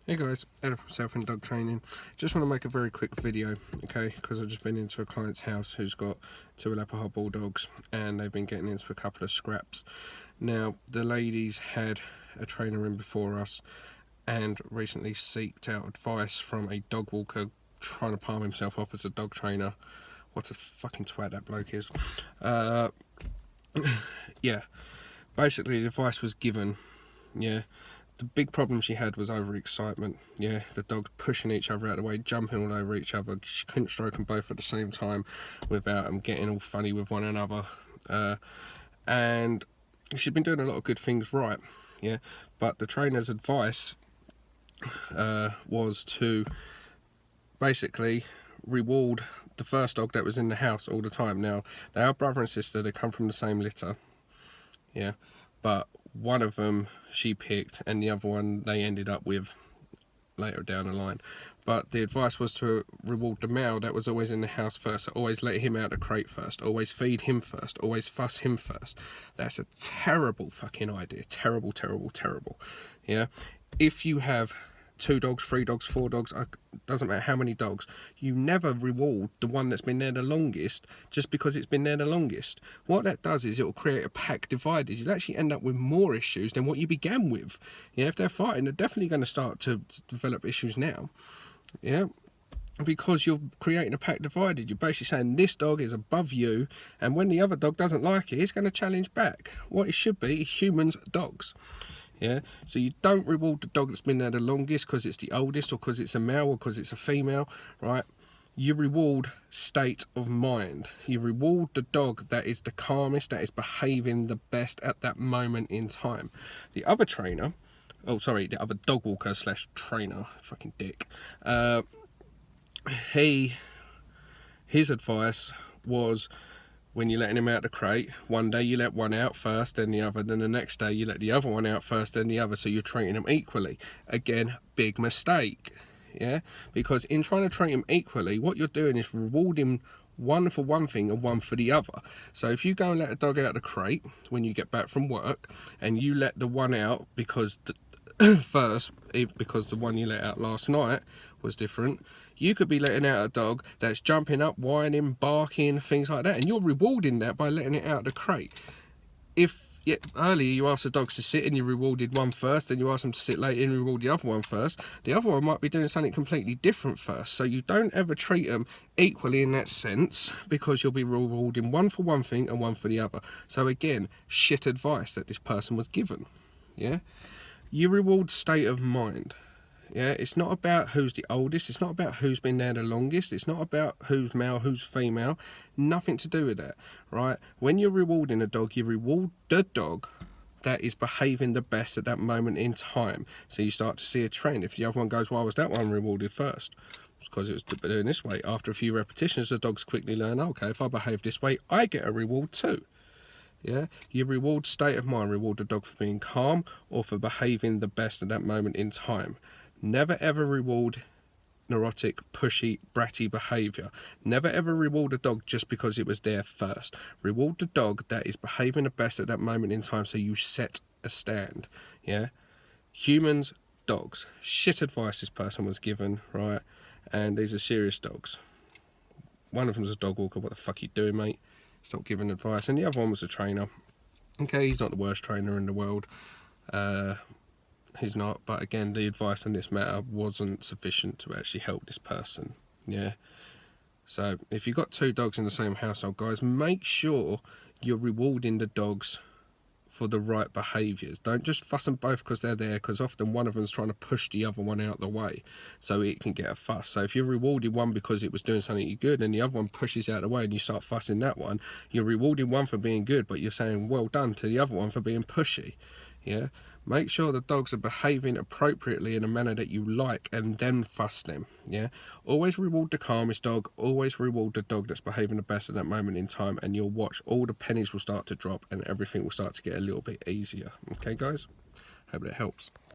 Hey guys, Ed from South End Dog Training. Just want to make a very quick video, okay, because I've just been into a client's house who's got two Arapaho bulldogs and they've been getting into a couple of scraps. Now, the ladies had a trainer in before us and recently sought out advice from a dog walker trying to palm himself off as a dog trainer. What a fucking twat that bloke is. Yeah, basically the advice was given, yeah. The big problem she had was overexcitement. Yeah, the dogs pushing each other out of the way, jumping all over each other. She couldn't stroke them both at the same time without them getting all funny with one another. And she'd been doing a lot of good things right. Yeah, but the trainer's advice was to basically reward the first dog that was in the house all the time. Now, they are brother and sister. They come from the same litter. Yeah, but one of them she picked and the other one they ended up with later down the line. But the advice was to reward the male that was always in the house first. So always let him out the crate first, always feed him first, always fuss him first. That's a terrible fucking idea. Terrible, terrible, terrible. Yeah, if you have 2 dogs, 3 dogs, 4 dogs, doesn't matter how many dogs, you never reward the one that's been there the longest just because it's been there the longest. What that does is it will create a pack divided. You'll actually end up with more issues than what you began with. Yeah, if they're fighting, they're definitely going to start to develop issues now. Yeah, because you're creating a pack divided. You're basically saying this dog is above you, and when the other dog doesn't like it, it's going to challenge back. What it should be is humans, dogs. Yeah, so you don't reward the dog that's been there the longest because it's the oldest or because it's a male or because it's a female, right? You reward state of mind. You reward the dog that is the calmest, that is behaving the best at that moment in time. The other trainer, the other dog walker / trainer, fucking dick, his advice was, when you're letting him out the crate, one day you let one out first, then the other, then the next day you let the other one out first, then the other, so you're treating them equally. Again, big mistake, yeah? Because in trying to treat them equally, what you're doing is rewarding one for one thing and one for the other. So if you go and let a dog out of the crate when you get back from work, and you let the one out because because the one you let out last night was different, you could be letting out a dog that's jumping up, whining, barking, things like that, and you're rewarding that by letting it out of the crate. If earlier you asked the dogs to sit and you rewarded one first, then you asked them to sit later and you reward the other one first, the other one might be doing something completely different first. So you don't ever treat them equally in that sense, because you'll be rewarding one for one thing and one for the other. So again, shit advice that this person was given. Yeah, you reward state of mind. Yeah, it's not about who's the oldest, it's not about who's been there the longest, it's not about who's male, who's female, nothing to do with that, right? When you're rewarding a dog, you reward the dog that is behaving the best at that moment in time. So you start to see a trend. If the other one goes, why was that one rewarded first? It's because it was doing this way. After a few repetitions, the dogs quickly learn, okay, if I behave this way, I get a reward too. Yeah, you reward state of mind, reward the dog for being calm or for behaving the best at that moment in time. Never ever reward neurotic, pushy, bratty behaviour. Never ever reward a dog just because it was there first. Reward the dog that is behaving the best at that moment in time, so you set a stand. Yeah, humans, dogs. Shit advice this person was given, right? And these are serious dogs. One of them's a dog walker. What the fuck are you doing, mate? Stop giving advice. And the other one was a trainer. Okay, he's not the worst trainer in the world. He's not, but again, the advice on this matter wasn't sufficient to actually help this person. Yeah, so if you've got 2 dogs in the same household, guys, make sure you're rewarding the dogs for the right behaviours. Don't just fuss them both because they're there, because often one of them's trying to push the other one out the way so it can get a fuss. So if you're rewarding one because it was doing something good and the other one pushes out the way and you start fussing that one, you're rewarding one for being good, but you're saying well done to the other one for being pushy. Yeah, make sure the dogs are behaving appropriately in a manner that you like, and then fuss them. Yeah, always reward the calmest dog, always reward the dog that's behaving the best at that moment in time, and you'll watch all the pennies will start to drop and everything will start to get a little bit easier. Okay guys, hope that helps.